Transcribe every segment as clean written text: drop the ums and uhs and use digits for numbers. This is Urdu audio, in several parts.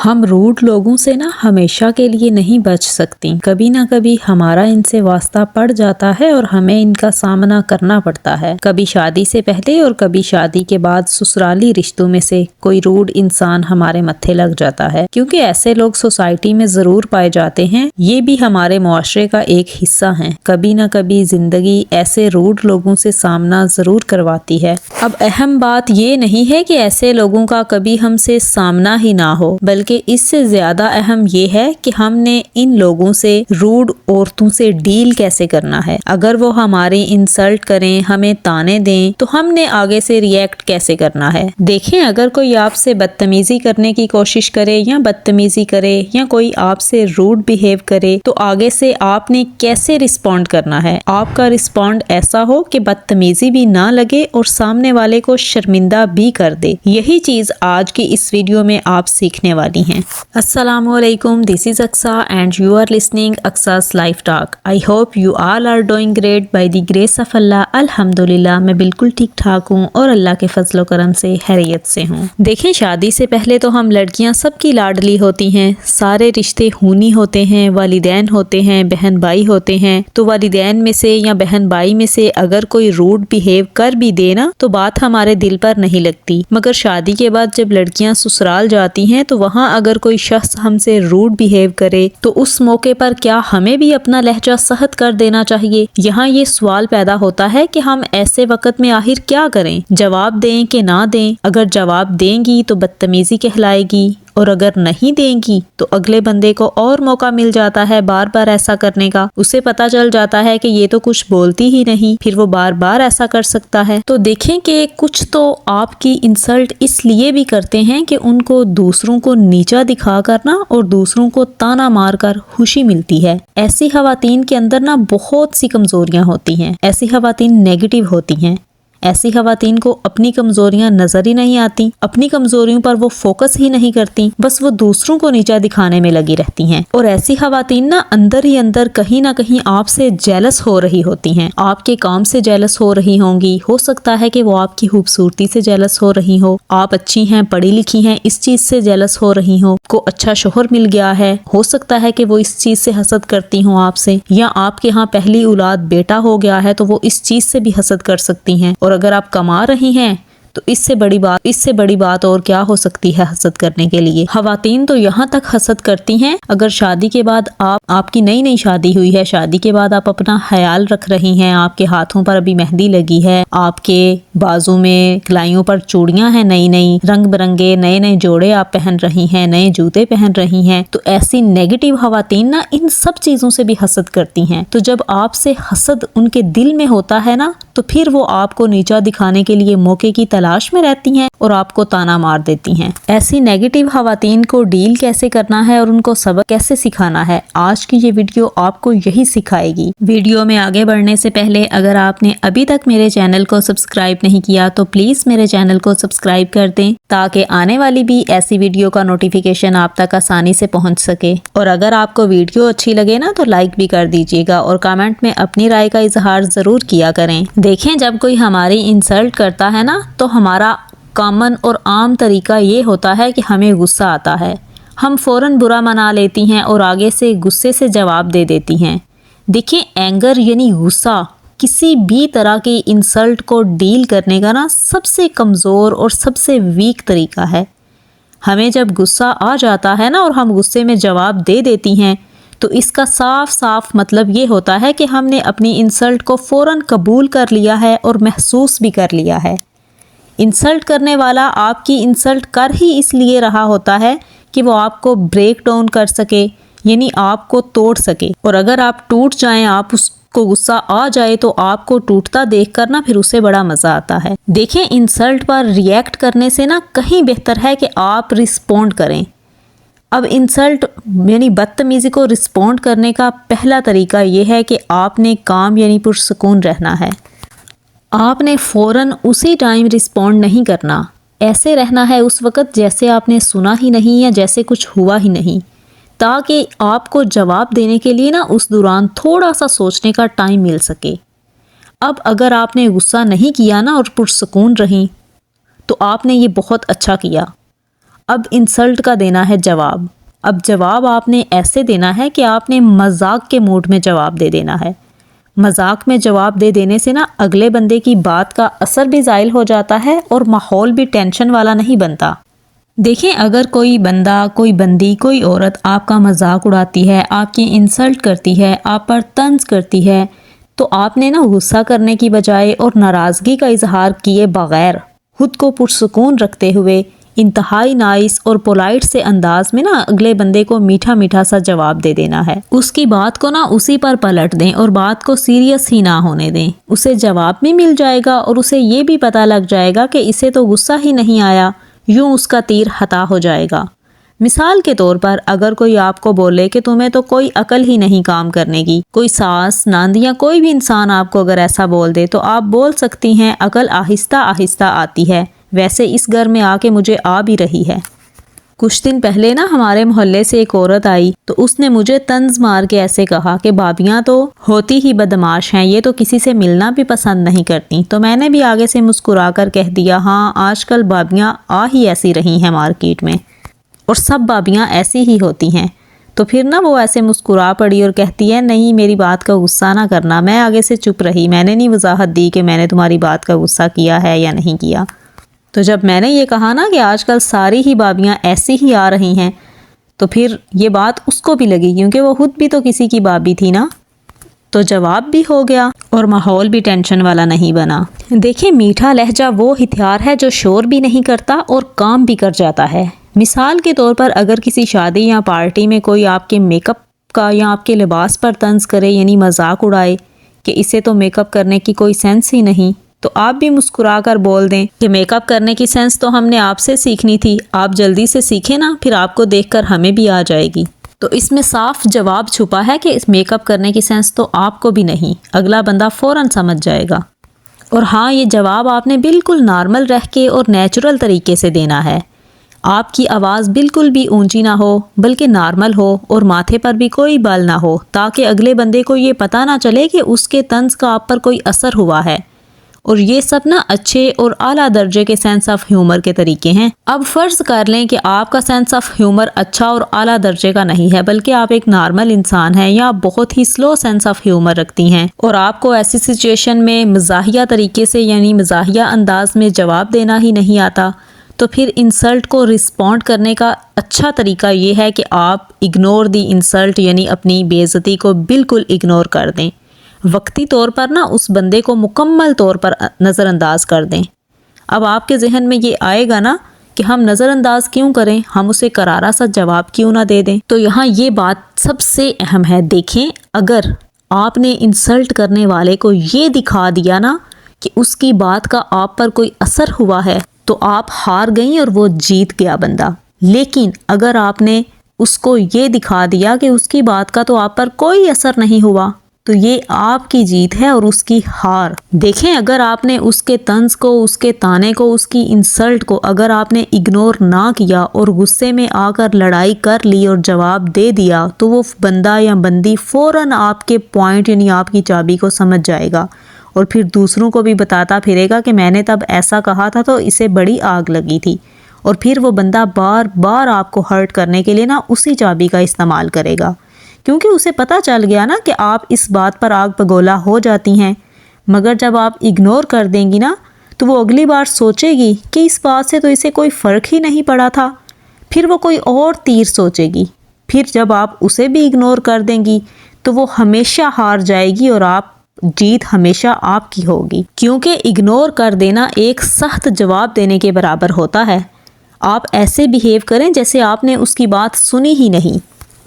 ہم روڈ لوگوں سے ہمیشہ کے لیے نہیں بچ سکتی، کبھی نہ کبھی ہمارا ان سے واسطہ پڑ جاتا ہے اور ہمیں ان کا سامنا کرنا پڑتا ہے، کبھی شادی سے پہلے اور کبھی شادی کے بعد سسرالی رشتوں میں سے کوئی روڈ انسان ہمارے متھے لگ جاتا ہے، کیونکہ ایسے لوگ سوسائٹی میں ضرور پائے جاتے ہیں، یہ بھی ہمارے معاشرے کا ایک حصہ ہیں۔ کبھی نہ کبھی زندگی ایسے روڈ لوگوں سے سامنا ضرور کرواتی ہے۔ اب اہم بات یہ نہیں ہے کہ ایسے لوگوں کا کبھی ہم سے سامنا ہی نہ ہو، بلکہ اس سے زیادہ اہم یہ ہے کہ ہم نے ان لوگوں سے، روڈ عورتوں سے ڈیل کیسے کرنا ہے۔ اگر وہ ہماری انسلٹ کریں، ہمیں تانے دیں، تو ہم نے آگے سے ریئیکٹ کیسے کرنا ہے۔ دیکھیں، اگر کوئی آپ سے بدتمیزی کرنے کی کوشش کرے یا بدتمیزی کرے یا کوئی آپ سے روڈ بیہیو کرے تو آگے سے آپ نے کیسے رسپونڈ کرنا ہے۔ آپ کا رسپونڈ ایسا ہو کہ بدتمیزی بھی نہ لگے اور سامنے والے کو شرمندہ بھی کر دے۔ یہی چیز آج کی اس ویڈیو میں آپ سیکھنے والی ہیں۔ السلام علیکم، this is Aqsa and you are listening Aqsa's life talk. I hope you all are doing great by the grace of Allah. الحمدللہ میں بالکل ٹھیک ٹھاک ہوں اور اللہ کے فضل و کرم سے خیریت سے ہوں۔ دیکھیں، شادی سے پہلے تو ہم لڑکیاں سب کی لاڈلی ہوتی ہیں، سارے رشتے خونی ہوتے ہیں، والدین ہوتے ہیں، بہن بھائی ہوتے ہیں، تو والدین میں سے یا بہن بھائی میں سے اگر کوئی روڈ بیہیو کر بھی دے نا تو بات ہمارے دل پر نہیں لگتی، مگر شادی کے بعد جب لڑکیاں سسرال جاتی ہیں تو وہاں اگر کوئی شخص ہم سے روڈ بیہیو کرے تو اس موقع پر کیا ہمیں بھی اپنا لہجہ سخت کر دینا چاہیے؟ یہاں یہ سوال پیدا ہوتا ہے کہ ہم ایسے وقت میں آخر کیا کریں؟ جواب دیں کہ نہ دیں؟ اگر جواب دیں گی تو بدتمیزی کہلائے گی، اور اگر نہیں دیں گی تو اگلے بندے کو اور موقع مل جاتا ہے بار بار ایسا کرنے کا۔ اسے پتا چل جاتا ہے کہ یہ تو کچھ بولتی ہی نہیں، پھر وہ بار بار ایسا کر سکتا ہے۔ تو دیکھیں کہ کچھ تو آپ کی انسلٹ اس لیے بھی کرتے ہیں کہ ان کو دوسروں کو نیچا دکھا کرنا اور دوسروں کو تانا مار کر خوشی ملتی ہے۔ ایسی خواتین کے اندر بہت سی کمزوریاں ہوتی ہیں، ایسی خواتین نیگیٹو ہوتی ہیں، ایسی خواتین کو اپنی کمزوریاں نظر ہی نہیں آتی، اپنی کمزوریوں پر وہ فوکس ہی نہیں کرتی، بس وہ دوسروں کو نیچا دکھانے میں لگی رہتی ہیں۔ اور ایسی خواتین اندر ہی اندر کہیں نہ کہیں آپ سے جیلس ہو رہی ہوتی ہیں، آپ کے کام سے جیلس ہو رہی ہوں گی، ہو سکتا ہے کہ وہ آپ کی خوبصورتی سے جیلس ہو رہی ہو، آپ اچھی ہیں، پڑھی لکھی ہیں، اس چیز سے جیلس ہو رہی ہوں، کو اچھا شوہر مل گیا ہے، ہو سکتا ہے کہ وہ اس چیز سے حسد کرتی ہوں آپ سے، یا آپ کے ہاں پہلی اولاد بیٹا ہو گیا ہے تو وہ اس چیز سے بھی حسد کر سکتی ہیں، اور اگر آپ کما رہی ہیں تو اس سے بڑی بات اور کیا ہو سکتی ہے حسد کرنے کے لیے۔ خواتین تو یہاں تک حسد کرتی ہیں، اگر شادی کے بعد آپ کی نئی شادی ہوئی ہے، شادی کے بعد آپ اپنا خیال رکھ رہی ہیں، آپ کے ہاتھوں پر ابھی مہندی لگی ہے، آپ کے بازو میں کلائیوں پر چوڑیاں ہیں، نئی رنگ برنگے نئے جوڑے آپ پہن رہی ہیں، نئے جوتے پہن رہی ہیں، تو ایسی نیگیٹو خواتین ان سب چیزوں سے بھی حسد کرتی ہیں۔ تو جب آپ سے حسد ان کے دل میں ہوتا ہے تو پھر وہ آپ کو نیچا دکھانے کے لیے موقع کی تلاش میں رہتی ہیں اور آپ کو تانا مار دیتی ہیں۔ ایسی نیگیٹو خواتین کو ڈیل کیسے کرنا ہے اور ان کو سبق کیسے سکھانا ہے، آج کی یہ ویڈیو آپ کو یہی سکھائے گی۔ ویڈیو میں آگے بڑھنے سے پہلے اگر آپ نے ابھی تک میرے چینل کو سبسکرائب نہیں کیا تو پلیز میرے چینل کو سبسکرائب کر دیں تاکہ آنے والی بھی ایسی ویڈیو کا نوٹیفیکیشن آپ تک آسانی سے پہنچ سکے، اور اگر آپ کو ویڈیو اچھی لگے تو لائک بھی کر دیجیے گا اور کامنٹ میں اپنی رائے کا اظہار ضرور کیا کریں۔ دیکھیں، جب کوئی ہماری انسلٹ کرتا ہے تو ہمارا کامن اور عام طریقہ یہ ہوتا ہے کہ ہمیں غصہ آتا ہے، ہم فوراً برا منا لیتی ہیں اور آگے سے غصے سے جواب دے دیتی ہیں۔ دیکھیں، اینگر یعنی غصہ کسی بھی طرح کی انسلٹ کو ڈیل کرنے کا سب سے کمزور اور سب سے ویک طریقہ ہے۔ ہمیں جب غصہ آ جاتا ہے اور ہم غصے میں جواب دے دیتی ہیں تو اس کا صاف مطلب یہ ہوتا ہے کہ ہم نے اپنی انسلٹ کو فوراً قبول کر لیا ہے اور محسوس بھی کر لیا ہے۔ انسلٹ کرنے والا آپ کی انسلٹ کر ہی اس لیے رہا ہوتا ہے کہ وہ آپ کو بریک ڈاؤن کر سکے، یعنی آپ کو توڑ سکے، اور اگر آپ ٹوٹ جائیں، آپ اس کو غصہ آ جائے تو آپ کو ٹوٹتا دیکھ کر پھر اسے بڑا مزہ آتا ہے۔ دیکھیں، انسلٹ پر ریئیکٹ کرنے سے کہیں بہتر ہے کہ آپ رسپونڈ کریں۔ اب انسلٹ یعنی بدتمیزی کو رسپونڈ کرنے کا پہلا طریقہ یہ ہے کہ آپ نے کام یعنی پرسکون رہنا ہے۔ آپ نے فوراً اسی ٹائم رسپونڈ نہیں کرنا، ایسے رہنا ہے اس وقت جیسے آپ نے سنا ہی نہیں یا جیسے کچھ ہوا ہی نہیں، تاکہ آپ کو جواب دینے کے لیے اس دوران تھوڑا سا سوچنے کا ٹائم مل سکے۔ اب اگر آپ نے غصہ نہیں کیا اور پرسکون رہیں تو آپ نے یہ بہت اچھا کیا۔ اب انسلٹ کا دینا ہے جواب۔ اب جواب آپ نے ایسے دینا ہے کہ آپ نے مذاق کے موڈ میں جواب دے دینا ہے۔ مذاق میں جواب دے دینے سے نا اگلے بندے کی بات کا اثر بھی زائل ہو جاتا ہے اور ماحول بھی ٹینشن والا نہیں بنتا۔ دیکھیں، اگر کوئی بندہ، کوئی بندی، کوئی عورت آپ کا مذاق اڑاتی ہے، آپ کی انسلٹ کرتی ہے، آپ پر طنز کرتی ہے، تو آپ نے نا غصہ کرنے کی بجائے اور ناراضگی کا اظہار کیے بغیر خود کو پرسکون رکھتے ہوئے انتہائی نائس اور پولائٹ سے انداز میں نا اگلے بندے کو میٹھا میٹھا سا جواب دے دینا ہے۔ اس کی بات کو نا اسی پر پلٹ دیں اور بات کو سیریس ہی نہ ہونے دیں۔ اسے جواب بھی مل جائے گا اور اسے یہ بھی پتہ لگ جائے گا کہ اسے تو غصہ ہی نہیں آیا، یوں اس کا تیر ہتا ہو جائے گا۔ مثال کے طور پر اگر کوئی آپ کو بولے کہ تمہیں تو کوئی عقل ہی نہیں کام کرنے کی، کوئی ساس، ناند یا کوئی بھی انسان آپ کو اگر ایسا بول دے تو آپ بول سکتی ہیں عقل آہستہ آہستہ آتی ہے، ویسے اس گھر میں آ کے مجھے آ بھی رہی ہے۔ کچھ دن پہلے نا ہمارے محلے سے ایک عورت آئی تو اس نے مجھے طنز مار کے ایسے کہا کہ بھابیاں تو ہوتی ہی بدمعاش ہیں، یہ تو کسی سے ملنا بھی پسند نہیں کرتی۔ تو میں نے بھی آگے سے مسکرا کر کہہ دیا، ہاں آج کل بھابیاں آ ہی ایسی رہی ہیں مارکیٹ میں، اور سب بھابیاں ایسی ہی ہوتی ہیں۔ تو پھر نا وہ ایسے مسکرا پڑی اور کہتی ہے، نہیں میری بات کا غصہ نہ کرنا۔ میں آگے سے چپ رہی، میں نے نہیں وضاحت دی کہ میں نے تمہاری بات کا غصہ کیا ہے یا نہیں کیا۔ تو جب میں نے یہ کہا نا کہ آج کل ساری ہی بھابیاں ایسی ہی آ رہی ہیں، تو پھر یہ بات اس کو بھی لگی، کیونکہ وہ خود بھی تو کسی کی بھابی تھی نا، تو جواب بھی ہو گیا اور ماحول بھی ٹینشن والا نہیں بنا۔ دیکھیں، میٹھا لہجہ وہ ہتھیار ہے جو شور بھی نہیں کرتا اور کام بھی کر جاتا ہے۔ مثال کے طور پر اگر کسی شادی یا پارٹی میں کوئی آپ کے میک اپ کا یا آپ کے لباس پر طنز کرے، یعنی مذاق اڑائے کہ اسے تو میک اپ کرنے کی کوئی سینس ہی نہیں، تو آپ بھی مسکرا کر بول دیں کہ میک اپ کرنے کی سینس تو ہم نے آپ سے سیکھنی تھی، آپ جلدی سے سیکھیں نا، پھر آپ کو دیکھ کر ہمیں بھی آ جائے گی۔ تو اس میں صاف جواب چھپا ہے کہ اس میک اپ کرنے کی سینس تو آپ کو بھی نہیں، اگلا بندہ فوراً سمجھ جائے گا۔ اور ہاں، یہ جواب آپ نے بالکل نارمل رہ کے اور نیچرل طریقے سے دینا ہے۔ آپ کی آواز بالکل بھی اونچی نہ ہو بلکہ نارمل ہو اور ماتھے پر بھی کوئی بال نہ ہو، تاکہ اگلے بندے کو یہ پتہ نہ چلے کہ اس کے طنز کا آپ پر کوئی اثر ہوا ہے۔ اور یہ سب نا اچھے اور اعلیٰ درجے کے سینس آف ہیومر کے طریقے ہیں۔ اب فرض کر لیں کہ آپ کا سینس آف ہیومر اچھا اور اعلیٰ درجے کا نہیں ہے، بلکہ آپ ایک نارمل انسان ہیں یا بہت ہی سلو سینس آف ہیومر رکھتی ہیں، اور آپ کو ایسی سچویشن میں مزاحیہ طریقے سے یعنی مزاحیہ انداز میں جواب دینا ہی نہیں آتا، تو پھر انسلٹ کو رسپونڈ کرنے کا اچھا طریقہ یہ ہے کہ آپ اگنور دی انسلٹ، یعنی اپنی بے عزتی کو بالکل اگنور کر دیں۔ وقتی طور پر نا اس بندے کو مکمل طور پر نظر انداز کر دیں۔ اب آپ کے ذہن میں یہ آئے گا نا کہ ہم نظر انداز کیوں کریں، ہم اسے کرارا سا جواب کیوں نہ دے دیں۔ تو یہاں یہ بات سب سے اہم ہے۔ دیکھیں، اگر آپ نے انسلٹ کرنے والے کو یہ دکھا دیا نا کہ اس کی بات کا آپ پر کوئی اثر ہوا ہے، تو آپ ہار گئیں اور وہ جیت گیا بندہ۔ لیکن اگر آپ نے اس کو یہ دکھا دیا کہ اس کی بات کا تو آپ پر کوئی اثر نہیں ہوا، تو یہ آپ کی جیت ہے اور اس کی ہار۔ دیکھیں، اگر آپ نے اس کے طنز کو، اس کے طعنے کو، اس کی انسلٹ کو اگر آپ نے اگنور نہ کیا اور غصے میں آ کر لڑائی کر لی اور جواب دے دیا، تو وہ بندہ یا بندی فوراً آپ کے پوائنٹ یعنی آپ کی چابی کو سمجھ جائے گا اور پھر دوسروں کو بھی بتاتا پھرے گا کہ میں نے تب ایسا کہا تھا تو اسے بڑی آگ لگی تھی، اور پھر وہ بندہ بار بار آپ کو ہرٹ کرنے کے لیے نا اسی چابی کا استعمال کرے گا، کیونکہ اسے پتہ چل گیا نا کہ آپ اس بات پر آگ بگولا ہو جاتی ہیں۔ مگر جب آپ اگنور کر دیں گی نا، تو وہ اگلی بار سوچے گی کہ اس بات سے تو اسے کوئی فرق ہی نہیں پڑا تھا، پھر وہ کوئی اور تیر سوچے گی۔ پھر جب آپ اسے بھی اگنور کر دیں گی تو وہ ہمیشہ ہار جائے گی اور جیت ہمیشہ آپ کی ہوگی، کیونکہ اگنور کر دینا ایک سخت جواب دینے کے برابر ہوتا ہے۔ آپ ایسے بیہیو کریں جیسے آپ نے اس کی بات سنی ہی نہیں،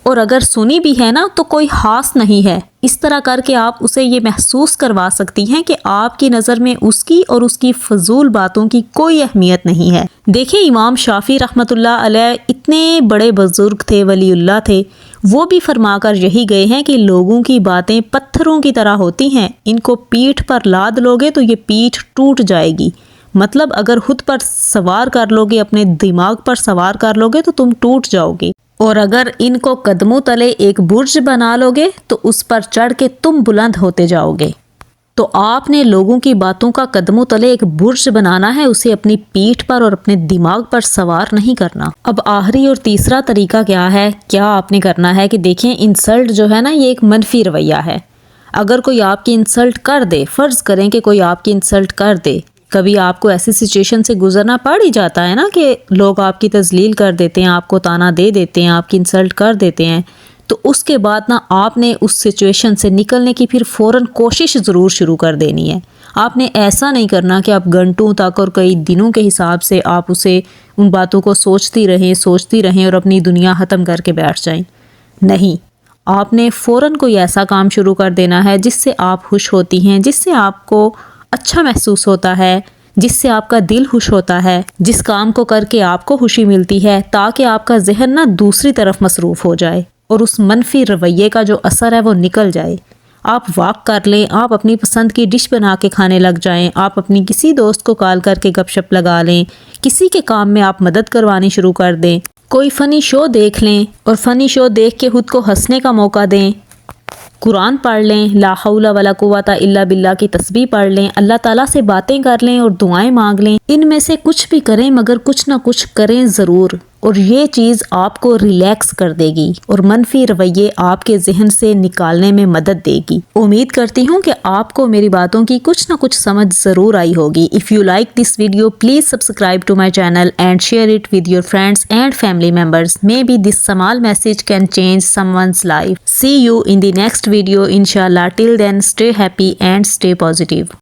اور اگر سنی بھی ہے نا تو کوئی خاص نہیں ہے۔ اس طرح کر کے آپ اسے یہ محسوس کروا سکتی ہیں کہ آپ کی نظر میں اس کی اور اس کی فضول باتوں کی کوئی اہمیت نہیں ہے۔ دیکھیں، امام شافعی رحمۃ اللہ علیہ اتنے بڑے بزرگ تھے، ولی اللہ تھے، وہ بھی فرما کر یہی گئے ہیں کہ لوگوں کی باتیں پتھروں کی طرح ہوتی ہیں، ان کو پیٹھ پر لاد لوگے تو یہ پیٹھ ٹوٹ جائے گی۔ مطلب اگر خود پر سوار کر لوگے، اپنے دماغ پر سوار کر لوگے تو تم ٹوٹ جاؤ گے، اور اگر ان کو قدموں تلے ایک برج بنا لوگے تو اس پر چڑھ کے تم بلند ہوتے جاؤ گے۔ تو آپ نے لوگوں کی باتوں کا قدموں تلے ایک برج بنانا ہے، اسے اپنی پیٹھ پر اور اپنے دماغ پر سوار نہیں کرنا۔ اب آخری اور تیسرا طریقہ کیا ہے؟ کیا آپ نے کرنا ہے کہ دیکھیں انسلٹ جو ہے نا یہ ایک منفی رویہ ہے۔ اگر کوئی آپ کی انسلٹ کر دے، فرض کریں کہ کوئی آپ کی انسلٹ کر دے، کبھی آپ کو ایسی سچویشن سے گزرنا پڑ ہی جاتا ہے نا کہ لوگ آپ کی تذلیل کر دیتے ہیں، آپ کو تانا دے دیتے ہیں، آپ کی انسلٹ کر دیتے ہیں، تو اس کے بعد نا آپ نے اس سچویشن سے نکلنے کی پھر فوراً کوشش ضرور شروع کر دینی ہے۔ آپ نے ایسا نہیں کرنا کہ آپ گھنٹوں تک اور کئی دنوں کے حساب سے آپ ان باتوں کو سوچتی رہیں اور اپنی دنیا ختم کر کے بیٹھ جائیں۔ نہیں، آپ نے فوراً کوئی ایسا کام شروع کر دینا ہے جس سے آپ خوش ہوتی ہیں، جس سے آپ کو اچھا محسوس ہوتا ہے، جس سے آپ کا دل خوش ہوتا ہے، جس کام کو کر کے آپ کو خوشی ملتی ہے، تاکہ آپ کا ذہن نا دوسری طرف مصروف ہو جائے اور اس منفی رویے کا جو اثر ہے وہ نکل جائے۔ آپ واک کر لیں، آپ اپنی پسند کی ڈش بنا کے کھانے لگ جائیں، آپ اپنی کسی دوست کو کال کر کے گپ شپ لگا لیں، کسی کے کام میں آپ مدد کروانی شروع کر دیں، کوئی فنی شو دیکھ لیں اور فنی شو دیکھ کے خود کو ہنسنے کا موقع دیں، قرآن پڑھ لیں، لا حول ولا قوت الا باللہ کی تسبیح پڑھ لیں، اللہ تعالیٰ سے باتیں کر لیں اور دعائیں مانگ لیں۔ ان میں سے کچھ بھی کریں مگر کچھ نہ کچھ کریں ضرور، اور یہ چیز آپ کو ریلیکس کر دے گی اور منفی رویے آپ کے ذہن سے نکالنے میں مدد دے گی۔ امید کرتی ہوں کہ آپ کو میری باتوں کی کچھ نہ کچھ سمجھ ضرور آئی ہوگی۔ If you like this video, please subscribe to my channel and share it with your friends and family members. Maybe this small message can change someone's life. See you in the next video, inshallah. Till then, stay happy and stay positive.